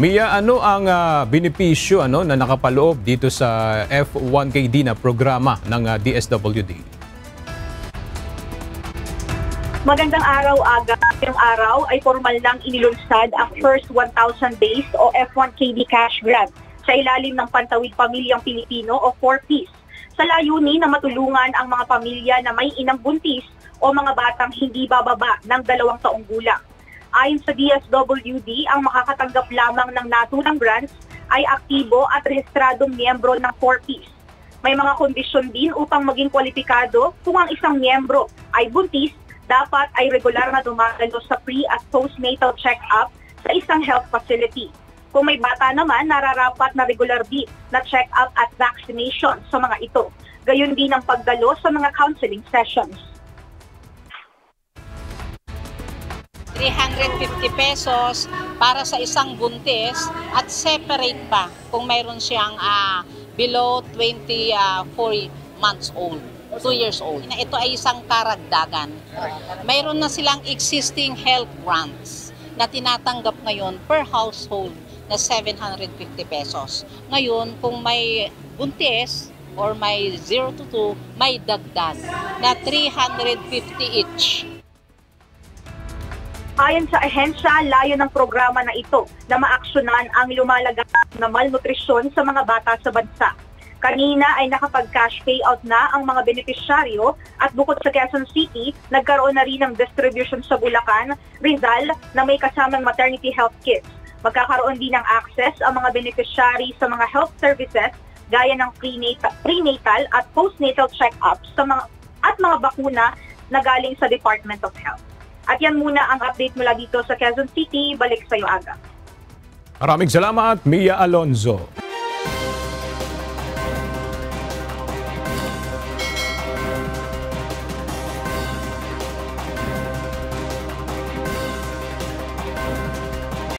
Mia, ano ang benepisyo na nakapaloob dito sa F1KD na programa ng DSWD? Magandang araw, Aga. Ngayong araw ay formal lang inilunsad ang first 1,000 days o F1KD cash grant sa ilalim ng Pantawid Pamilyang Pilipino o 4Ps, sa layunin na matulungan ang mga pamilya na may inang buntis o mga batang hindi bababa ng 2 taong gulang. Ayon sa DSWD, ang makakatanggap lamang ng naturang grants ay aktibo at rehistradong miyembro ng 4Ps. May mga kondisyon din upang maging kwalipikado. Kung ang isang miyembro ay buntis, dapat ay regular na dumadalo sa pre- at postnatal check-up sa isang health facility. Kung may bata naman, nararapat na regular din na check-up at vaccination sa mga ito. Gayon din ang pagdalo sa mga counseling sessions. 350 pesos para sa isang buntis at separate pa kung mayroon siyang below 24 months old, 2 years old. Ito ay isang karagdagan. Mayroon na silang existing health grants na tinatanggap ngayon per household na 750 pesos. Ngayon, kung may buntis or may 0 to 2, may dagdag na 350 each. Ayon sa ahensya, layo ng programa na ito na maaksyonan ang lumalaganap na malnutrisyon sa mga bata sa bansa. Kanina ay nakapag-cash payout na ang mga benepisyaryo at bukod sa Quezon City, nagkaroon na rin ng distribution sa Bulacan, Rizal na may kasamang maternity health kits. Magkakaroon din ng access ang mga beneficiary sa mga health services gaya ng prenatal at postnatal check-ups at mga bakuna na galing sa Department of Health. At yan muna ang update mula dito sa Quezon City. Balik sa iyo, Aga. Maraming salamat, Mia Alonzo.